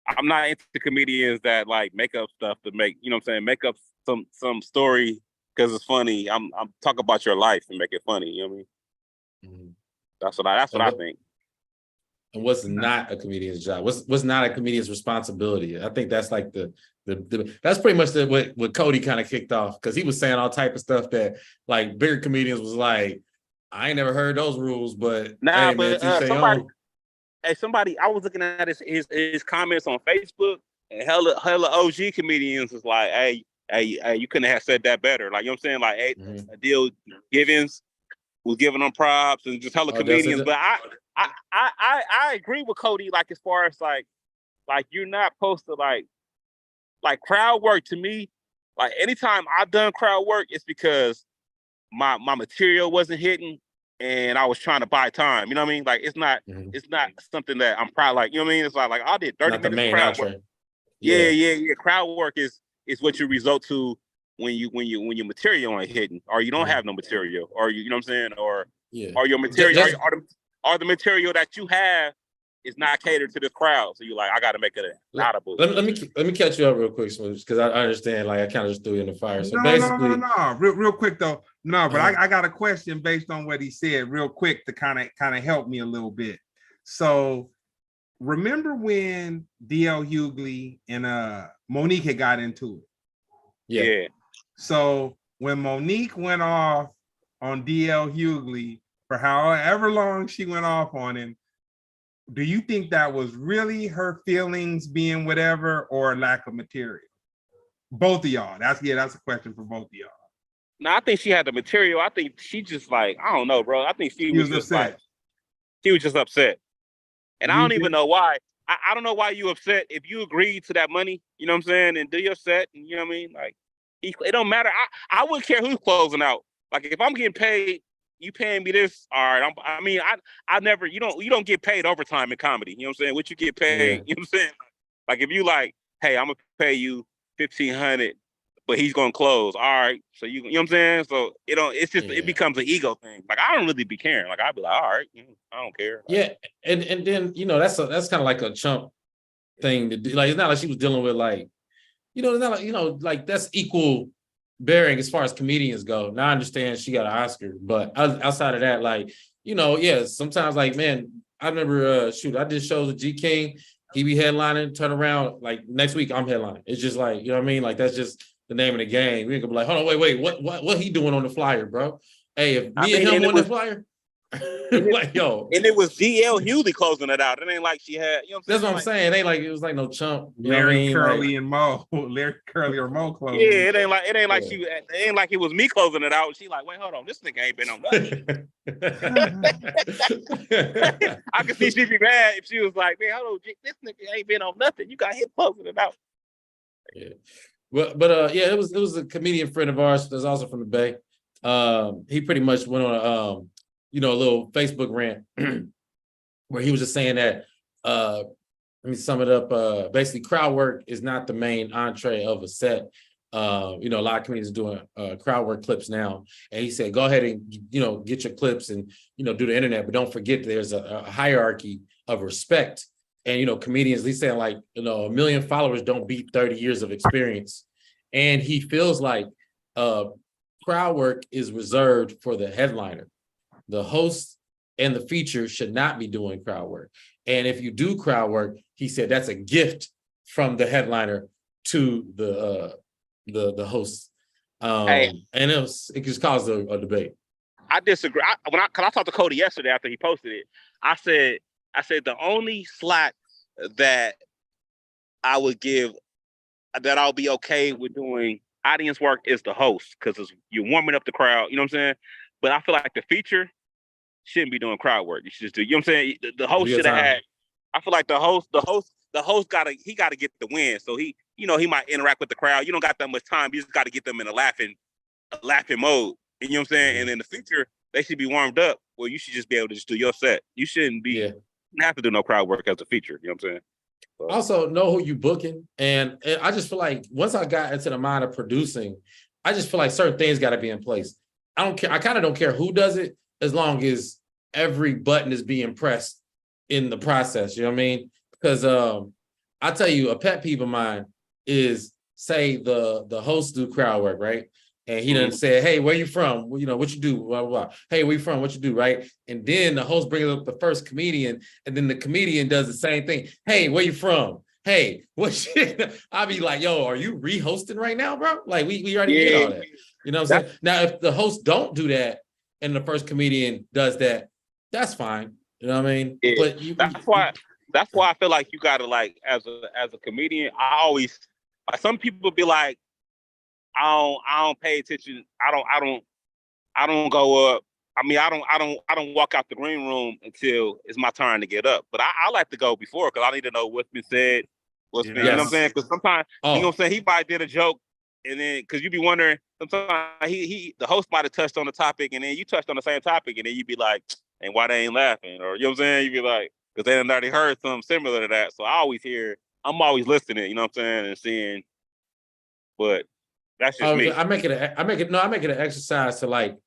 I'm not into comedians that like make up stuff to make, you know what I'm saying, make up some story because it's funny. I'm talk about your life and make it funny. You know what I mean? That's what I think. And what's not a comedian's job? What's not a comedian's responsibility? I think that's like the that's pretty much what Cody kind of kicked off, because he was saying all type of stuff that like bigger comedians was like, I ain't never heard those rules, but nah, hey, but man, somebody, I was looking at his comments on Facebook, and hella OG comedians was like, hey, you couldn't have said that better. Like, you know what I'm saying? Like, hey, Adil Givens was giving them props and just hella comedians. But I agree with Cody, like as far as like you're not supposed to like crowd work. To me, like anytime I've done crowd work, it's because my material wasn't hitting and I was trying to buy time. You know what I mean? Like it's not something that I'm proud, like, you know what I mean? It's like I did 30 minutes of crowd work. Yeah. Crowd work is what you result to when your material ain't hitting, or you don't have no material, or you know what I'm saying, or your material or the material that you have is not catered to this crowd. So you're like, I got to make it audible. Let me catch you up real quick, because I understand. Like I kind of just threw you in the fire. So no. Real quick though. No, but I got a question based on what he said, real quick, to kind of help me a little bit. So remember when D.L. Hughley and Monique had got into it? Yeah. So when Monique went off on D.L. Hughley for however long she went off on him, do you think that was really her feelings being whatever, or lack of material? Both of y'all. That's a question for both of y'all. No, I think she had the material. I think she just like, I don't know, bro. I think she was just upset. She was just upset. And I don't even know why. I don't know why you upset if you agreed to that money, you know what I'm saying, and do your set, and you know what I mean? Like, it don't matter. I wouldn't care who's closing out. Like, if I'm getting paid, you paying me this, all right. I never, you don't get paid overtime in comedy. You know what I'm saying? What you get paid, you know what I'm saying? Like, if you like, hey, I'm gonna pay you $1,500, but he's gonna close. All right. So you know what I'm saying? So it becomes an ego thing. Like, I don't really be caring. Like, I'd be like, all right, I don't care. Like, and then that's kind of like a chump thing to do. Like, it's not like she was dealing with like, it's not like, like that's equal bearing as far as comedians go. Now I understand she got an Oscar, but outside of that, like, yeah, sometimes like, man, I remember, I did shows with G King. He be headlining, turn around, like next week I'm headlining. It's just like, you know what I mean? Like, that's just the name of the game. We ain't gonna be like, hold on, wait, what he doing on the flyer, bro? Hey, if me and him on the flyer, like, yo. And it was DL Hughley closing it out. It ain't like she had, That's what I'm saying. It ain't like it was like no chump. Larry, Curly, and Mo. Larry, Curly, or Mo closing. Yeah, it ain't like it ain't like it was me closing it out. She like, wait, hold on, this nigga ain't been on nothing. I could see she'd be mad if she was like, man, hold on, this nigga ain't been on nothing. You got him closing it out. Yeah. But yeah, it was a comedian friend of ours that's also from the Bay. He pretty much went on a a little Facebook rant where he was just saying that let me sum it up. Basically, crowd work is not the main entree of a set. A lot of comedians are doing crowd work clips now. And he said, go ahead and, get your clips and, do the internet, but don't forget there's a hierarchy of respect. And, comedians, he's saying like, 1 million followers don't beat 30 years of experience. And he feels like crowd work is reserved for the headliner. The host and the feature should not be doing crowd work. And if you do crowd work, he said that's a gift from the headliner to the host. And it just caused a debate. I disagree. Cause I talked to Cody yesterday after he posted it. I said the only slot that I would give, that I'll be okay with doing audience work, is the host, because you're warming up the crowd. You know what I'm saying? But I feel like the feature shouldn't be doing crowd work. You should just do. You know what I'm saying? The host should have had. I feel like the host gotta get the win. So he might interact with the crowd. You don't got that much time. You just got to get them in a laughing mode. And you know what I'm saying? And then the feature, they should be warmed up. Well, you should just be able to just do your set. You shouldn't be have to do no crowd work as a feature. You know what I'm saying? So. Also, know who you booking. And I just feel like once I got into the mind of producing, I just feel like certain things got to be in place. I don't care. I kind of don't care who does it, as long as every button is being pressed in the process. You know what I mean? Because I tell you, a pet peeve of mine is, say the host do crowd work, right? And he done said, hey, where you from? What you do? Blah, blah, blah. Hey, where you from? What you do, right? And then the host brings up the first comedian, and then the comedian does the same thing. Hey, where you from? Hey, what shit? I'll be like, yo, are you re-hosting right now, bro? Like, we already did all that. You know what I'm saying? Now, if the host don't do that and the first comedian does that, that's fine. You know what I mean? Yeah. But that's why I feel like you gotta, like, as a comedian, I always, like, some people be like, I don't pay attention. I don't go up. I mean, I don't walk out the green room until it's my turn to get up. But I like to go before, because I need to know what's been said, what's been, you know what I'm saying? Because sometimes, you know what I'm saying, he might did a joke, and then, because you be wondering, sometimes the host might have touched on the topic, and then you touched on the same topic, and then you be like, and why they ain't laughing? Or, you know what I'm saying? You be like, because they done already heard something similar to that. So I'm always listening, you know what I'm saying, and seeing, but that's just me. I make it an exercise to, like,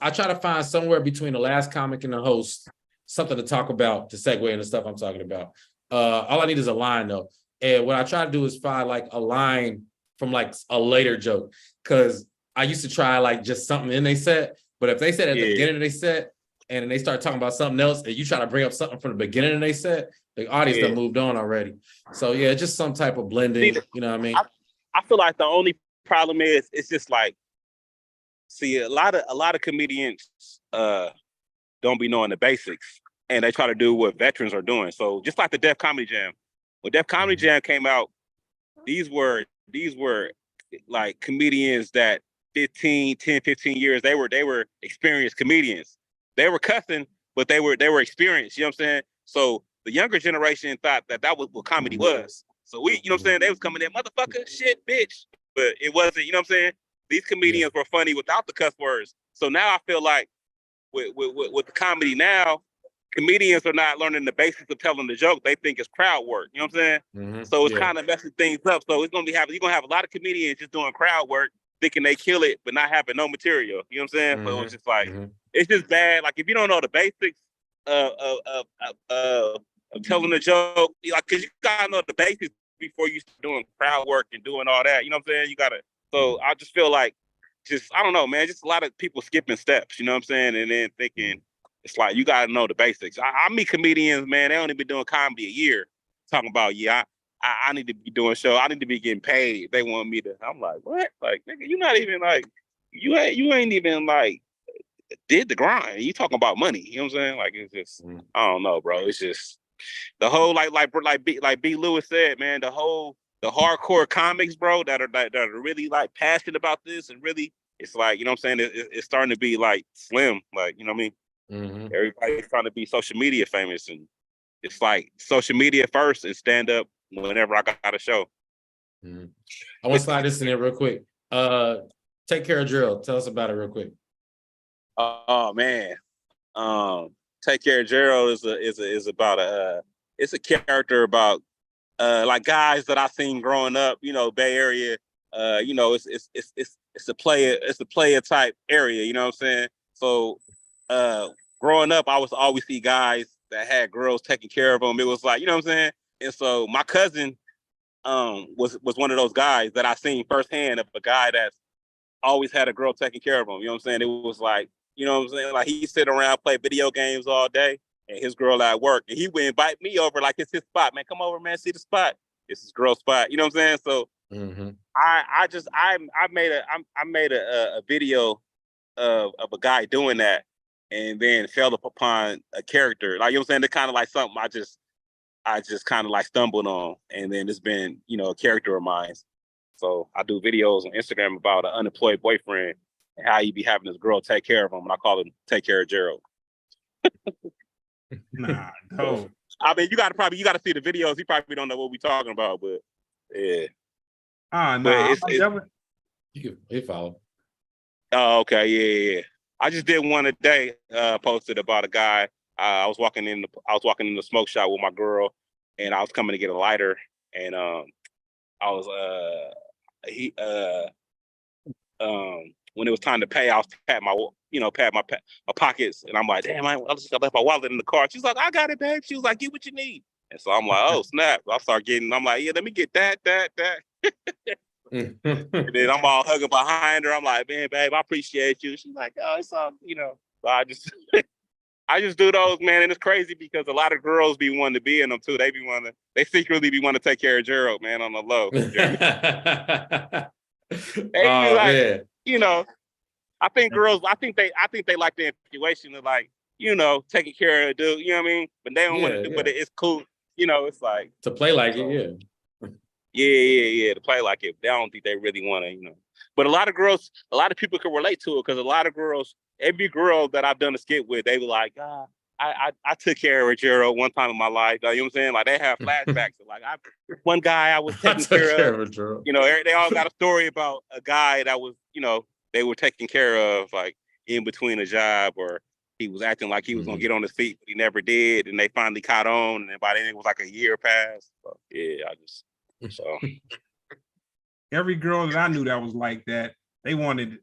I try to find somewhere between the last comic and the host something to talk about to segue into stuff I'm talking about. All I need is a line, though. And what I try to do is find, like, a line from, like, a later joke, because I used to try, like, just something in they set, but if they said at the beginning of they set and then they start talking about something else and you try to bring up something from the beginning of they set, the audience done moved on already. So yeah, just some type of blending. You know what I mean? I feel like the only problem is, it's just like, see, a lot of comedians don't be knowing the basics, and they try to do what veterans are doing. So just like the Def Comedy Jam, when Def Comedy Jam came out, these were like comedians that 10, 15 years, they were experienced comedians. They were cussing, but they were experienced. You know what I'm saying? So the younger generation thought that was what comedy was. So you know what I'm saying? They was coming in, motherfucker, shit, bitch. But it wasn't, you know what I'm saying? These comedians were funny without the cuss words. So now I feel like with the comedy now, comedians are not learning the basics of telling the joke. They think it's crowd work. You know what I'm saying? So it's kind of messing things up. So you're gonna have a lot of comedians just doing crowd work, thinking they kill it, but not having no material. You know what I'm saying? But it's just like, it's just bad. Like, if you don't know the basics of telling the joke, like, because you gotta know the basics before you start doing crowd work and doing all that. You know what I'm saying? You gotta. So I just feel like, I don't know, man, just a lot of people skipping steps. You know what I'm saying? And then thinking it's like you gotta know the basics. I meet comedians, man, they only been doing comedy a year, talking about I need to be doing show. I need to be getting paid. They want me to. I'm like, what? Like, nigga, you not even like you ain't even like did the grind. You talking about money? You know what I'm saying? Like it's just I don't know, bro. It's just the whole B Lewis said, man. The hardcore comics, bro, that are really like passionate about this and really, it's like, you know what I'm saying? It's starting to be like slim, like, you know what I mean? Mm-hmm. Everybody's trying to be social media famous, and it's like social media first and stand up whenever I got a show. Mm-hmm. I want to slide this in there real quick. Take Care of Gerald. Tell us about it real quick. Oh man, Take Care of Gerald is about it's a character about like guys that I seen growing up, you know, Bay Area. You know, it's a player type area, you know what I'm saying? So growing up, I was always see guys that had girls taking care of them. It was like, you know what I'm saying? And so my cousin was one of those guys that I seen firsthand of a guy that's always had a girl taking care of him. You know what I'm saying? It was like, you know what I'm saying? Like he sit around, play video games all day, and his girl at work, and he would invite me over like it's his spot. Man, come over, man, see the spot. It's his girl spot. You know what I'm saying? So I made a video of a guy doing that, and then fell upon a character. Like, you know what I'm saying? It's kind of like something I just kind of like stumbled on, and then it's been, you know, a character of mine. So I do videos on Instagram about an unemployed boyfriend and how he be having his girl take care of him, and I call him Take Care of Gerald. Nah, no. I mean, you gotta see the videos. He probably don't know what we talking about, but yeah. No. You can follow. Oh, okay, yeah. I just did one a day. Posted about a guy. I was walking in the smoke shop with my girl, and I was coming to get a lighter, and I was when it was time to pay, I was pat my pockets, and I'm like, damn, I just left my wallet in the car. She's like, I got it, babe. She was like, get what you need. And so I'm like, oh snap. I start getting. I'm like, yeah, let me get that. And then I'm all hugging behind her. I'm like, man, babe, I appreciate you. She's like, oh, it's all, you know. So I just do those, man, and it's crazy because a lot of girls be wanting to be in them too. They secretly be wanting to take care of Gerald, man, on the low. They be like, man. You know, I think they like the infatuation of like, you know, taking care of a dude, you know what I mean? But they don't want to do, but it's cool. You know, it's like to play like it, yeah, to play like it. They don't think they really want to, you know. But a lot of people can relate to it because a lot of girls, every girl that I've done a skit with, they were like, I took care of Gerald one time in my life. You know what I'm saying? Like they have flashbacks of like one guy I was taking care of. You know, they all got a story about a guy that was, you know, they were taking care of like in between a job, or he was acting like he was gonna get on his feet, but he never did, and they finally caught on, and by then it was like a year past. So, yeah, every girl that I knew that was like that, they want you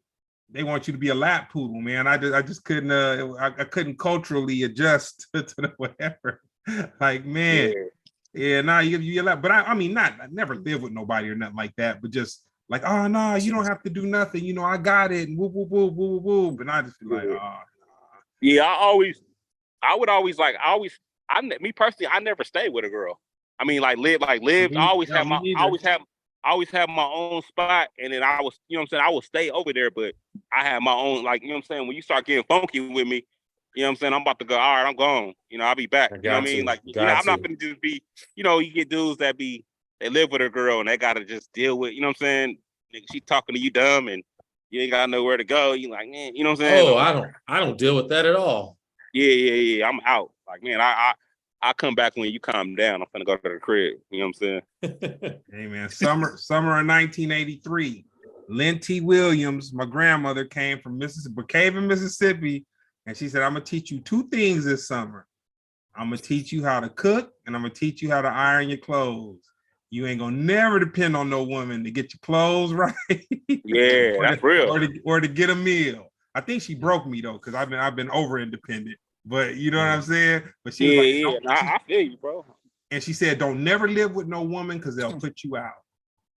to be a lap poodle, man. I just couldn't I couldn't culturally adjust to the whatever. Like, man, nah, you lap. But I mean, I never lived with nobody or nothing like that, but just like, oh no, you don't have to do nothing, you know, I got it, and whoop whoop whoop whoop whoop. And I just feel like, oh nah. Yeah, me personally, I never stayed with a girl. I mean, lived. I always have my own spot, and then I was, you know what I'm saying, I will stay over there, but I have my own, like, you know what I'm saying, when you start getting funky with me, you know what I'm saying, I'm about to go, all right, I'm gone. You know, I'll be back. You know what I mean? Like, you know, I'm not gonna just be, you know, you get dudes that they live with a girl and they gotta just deal with, you know what I'm saying? She talking to you dumb and you ain't got nowhere to go. You like, man, you know what I'm saying? Oh, I don't deal with that at all. Yeah. I'm out. Like, man, I come back when you calm down. I'm gonna go to the crib. You know what I'm saying? Hey man, summer of 1983. Lynn T. Williams, my grandmother, came from Brookhaven, Mississippi, and she said, I'm gonna teach you two things this summer. I'm gonna teach you how to cook, and I'm gonna teach you how to iron your clothes. You ain't gonna never depend on no woman to get your clothes right. Yeah, that's real. Or to get a meal. I think she broke me though, because I've been over independent. But you know what I'm saying? But she was like, I feel you, bro. And she said, don't never live with no woman because they'll put you out.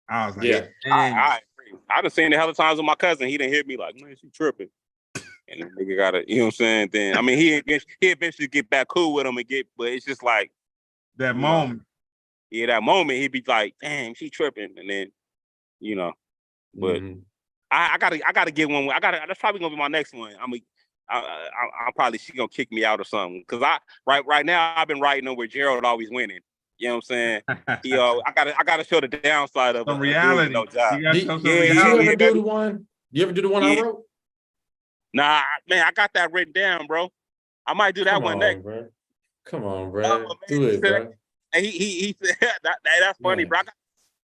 I was like, I agree. I done seen it a hell of times with my cousin. He didn't hit me like, man, she tripping. And the nigga gotta, you know what I'm saying? Then I mean he eventually get back cool with him but it's just like that moment. Yeah, that moment he'd be like, damn, she tripping. And then, but I gotta get one. That's probably gonna be my next one. I'm probably she gonna kick me out or something. Cause right now I've been writing on where Gerald always winning. You know what I'm saying? I gotta show the downside of some reality. No job. Did you ever do the one? You ever do the one I wrote? Nah, man, I got that written down, bro. I might do that one next. Bro. Come on, bro. Do it, bro. And he said that's funny, bro.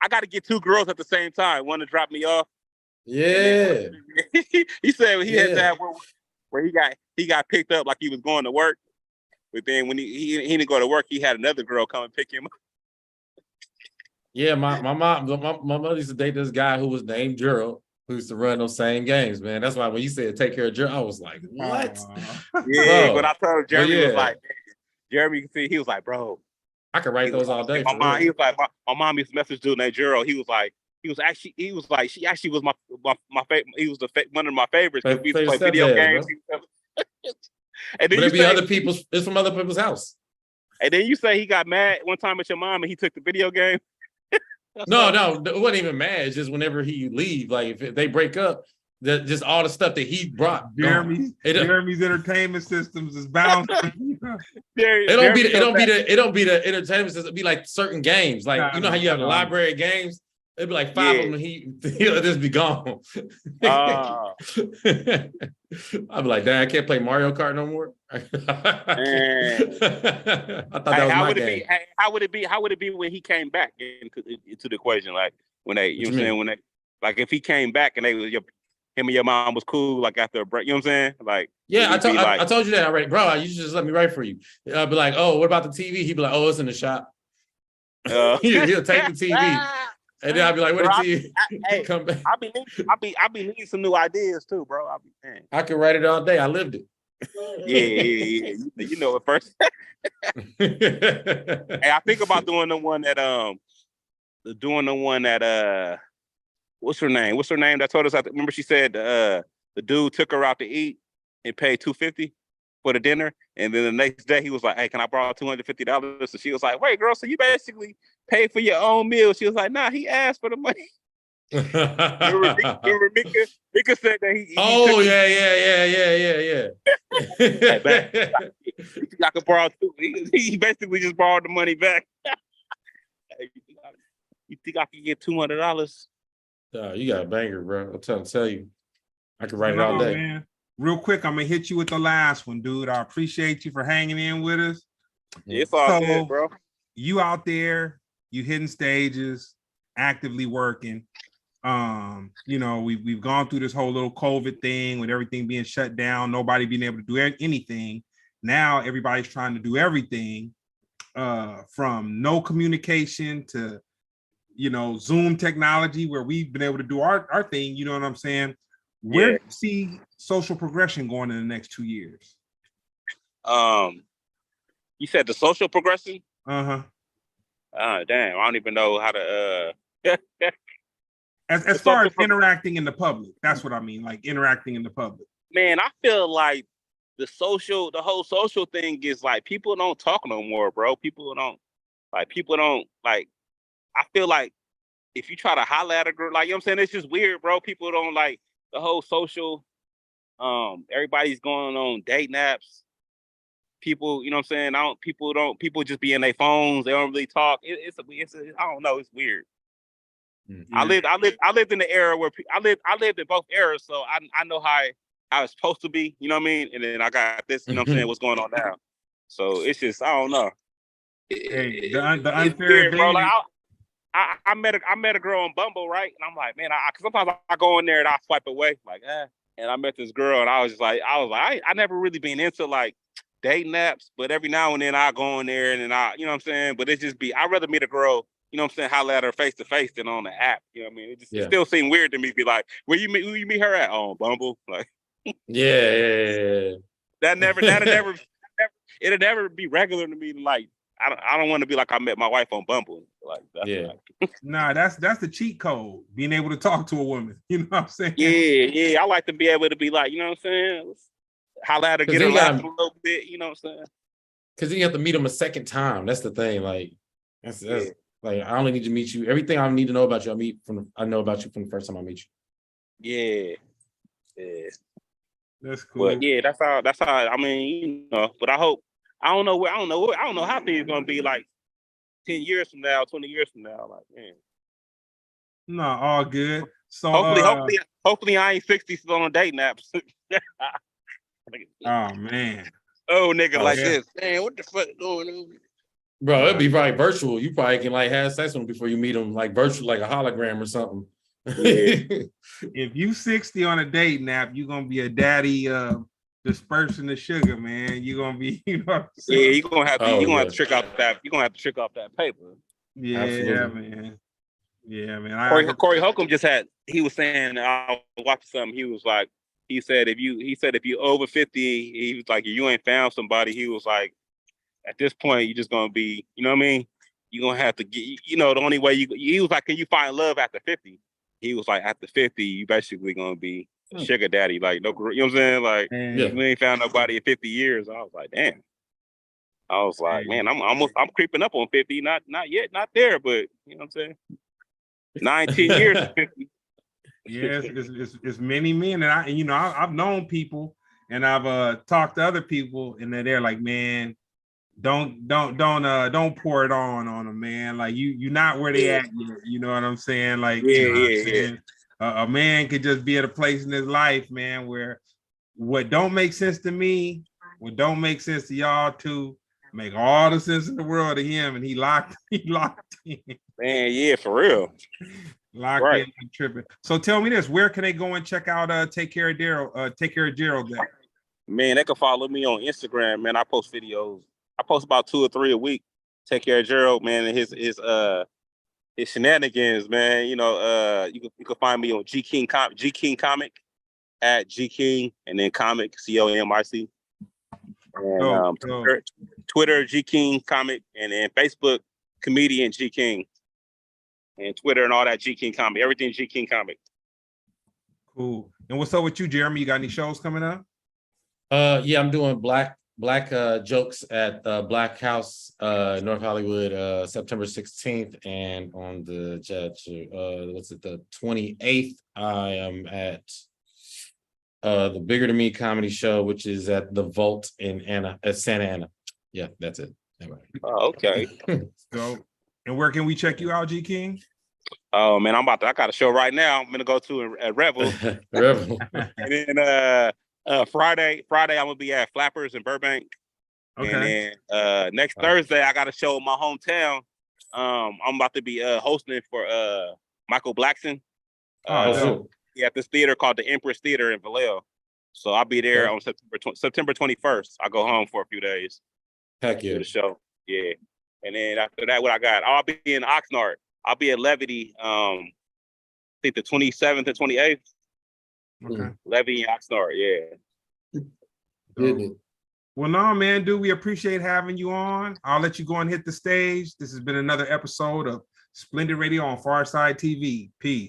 I got to get 2 girls at the same time. One to drop me off. Yeah. He said he had that where he got picked up like he was going to work, but then when he didn't go to work, he had another girl come and pick him up. Yeah, my mother used to date this guy who was named Gerald, who used to run those same games, man. That's why when you said take care of Gerald, I was like, what? Yeah, but I told him Jeremy was like, Jeremy, you see, he was like, bro, I could write those all day. My mom, he was like, my mom used to message dude named Gerald. He was like, she actually was my favorite. He was one of my favorites because we used to play video games. And then but it's from other people's house. And then you say he got mad one time at your mom and he took the video game. No, it wasn't even mad. It's just whenever he leave, like if they break up, just all the stuff that he brought. Jeremy's entertainment systems is bouncing. It don't be the entertainment system. It'd be like certain games, like you know how you have the library games. It'd be like 5 of them. And he'll just be gone. I'd be like, damn, I can't play Mario Kart no more. I thought that was my game. How would it be when he came back into the equation? Like when they, you know what I'm saying? When they, like if he came back and him and your mom was cool, like after a break, you know what I'm saying? Like, yeah, I told you that already, bro. You should just let me write for you. I'd be like, oh, what about the TV? He'd be like, oh, it's in the shop. He'll take the TV. And then I'll be like, what did you come back? I be needing some new ideas too, bro. I can write it all day. I lived it. Yeah. You know it first. Hey, I think about doing the one that what's her name? What's her name that told us? Remember she said the dude took her out to eat and paid $250 for the dinner, and then the next day he was like, "Hey, can I borrow $250?" So she was like, "Wait, girl, so you basically paid for your own meal?" She was like, "Nah, he asked for the money." Remember Mika said that he oh yeah. I could borrow two. He basically just borrowed the money back. You think I could get $200? You got a banger, bro. I'm trying to tell you. I could write it all day. Man. Real quick, I'm gonna hit you with the last one, dude. I appreciate you for hanging in with us. It's all good, bro. You out there, you hitting stages, actively working. We've gone through this whole little COVID thing with everything being shut down, nobody being able to do anything. Now everybody's trying to do everything, from no communication to, Zoom technology, where we've been able to do our thing. You know what I'm saying? Where do you see social progression going in the next 2 years? You said the social progression? Uh-huh. Damn, I don't even know how to as far as interacting in the public, that's what I mean, like interacting in the public. Man, I feel like the whole social thing is like people don't talk no more, bro. People don't I feel like if you try to holler at a girl, like, you know what I'm saying, it's just weird, bro. People don't like the whole social, everybody's going on dating apps. People, you know what I'm saying? People just be in their phones. They don't really talk. It's I don't know. It's weird. Mm-hmm. I lived in the era where I lived in both eras. So I know how it's supposed to be, you know what I mean? And then I got this, you know what I'm saying? What's going on now? So it's just, I don't know. Hey, the unfair bro. Like, I met a girl on Bumble, right? And I'm like, man, cause sometimes I go in there and I swipe away, like, and I met this girl and I was like, I never really been into like dating apps, but every now and then I go in there and then you know what I'm saying? But it just I'd rather meet a girl, you know what I'm saying, holler at her face to face than on the app. You know what I mean? It still seemed weird to me to be like, where you meet her at? Oh, Bumble. Like, yeah. It'll never be regular to me. Like, I don't want to be like I met my wife on Bumble. Like, Nah, that's the cheat code. Being able to talk to a woman. You know what I'm saying? Yeah. I like to be able to be like, you know what I'm saying? holla at her, get her laugh a little bit. You know what I'm saying? Because then you have to meet them a second time. That's the thing. Like that's like I only need to meet you. Everything I need to know about you, I know about you from the first time I meet you. Yeah. That's cool. But yeah, that's how. I mean, But I don't know how things gonna be like 10 years from now, 20 years from now. Like, man. No, all good. So hopefully I ain't 60 still on dating apps. Oh man. Oh nigga, like this. Man, what the fuck going on? Bro, it'd be probably virtual. You probably can like have sex with them before you meet them, like virtual, like a hologram or something. Yeah. If you 60 on a dating app, you're gonna be a daddy dispersing the sugar, man. You're gonna be, you know. Yeah, you're gonna have to trick out that. You're gonna have to trick off that paper. Yeah, absolutely. Man. Yeah, man. Corey Holcomb he was saying, I was watching something. He said if you over 50, he was like, if you ain't found somebody, he was like, at this point, you're just gonna be, you know what I mean? You're gonna have to get, the only way he was like, can you find love after 50? He was like, after 50, you basically gonna be a sugar daddy. Like, no, you know what I'm saying? Like, you ain't found nobody in 50 years. I was like, damn. I was like, man, I'm creeping up on 50. Not yet, not there, but you know what I'm saying? 19 years to 50. Yes, it's many men, and I've known people, and I've talked to other people, and they're like, man, don't pour it on them, man. Like you're not where they at yet. You know what I'm saying? Like, a man could just be at a place in his life, man, where what don't make sense to me, what don't make sense to y'all too, make all the sense in the world to him, and he locked in. Man, yeah, for real. Locked in and tripping. So tell me this: where can they go and check out Take Care of Daryl? Take Care of Gerald. Man, they can follow me on Instagram. Man, I post videos. I post about 2 or 3 a week. Take Care of Gerald, man, and his shenanigans, man. You can find me on G King Comic at G King and then Comic COMIC. And Twitter G King Comic, and then Facebook comedian G King. And Twitter and all that G King Comic. Everything G King Comic. Cool. And what's up with you, Jeremy? You got any shows coming up? Yeah, I'm doing black jokes at Black House, North Hollywood, September 16th, and on the the 28th, I am at the Bigger Than Me comedy show, which is at the Vault in Santa Ana. Yeah, that's it. Oh, okay. So, and where can we check you out, G King? Oh man, I got a show right now. I'm gonna go to at Revel. And then Friday I'm gonna be at Flappers in Burbank. Okay. And then next Thursday I got a show in my hometown. I'm about to be hosting for Michael Blackson. At this theater called the Empress Theater in Vallejo. So I'll be there on September 21st. I'll go home for a few days. Heck yeah. Do the show. Yeah. And then after that, what I got? I'll be in Oxnard. I'll be at Levity, I think the 27th and 28th. Okay. Levity in Oxnard, yeah. Well, no, man, dude, we appreciate having you on. I'll let you go and hit the stage. This has been another episode of Splendid Radio on Pharcyde TV. Peace.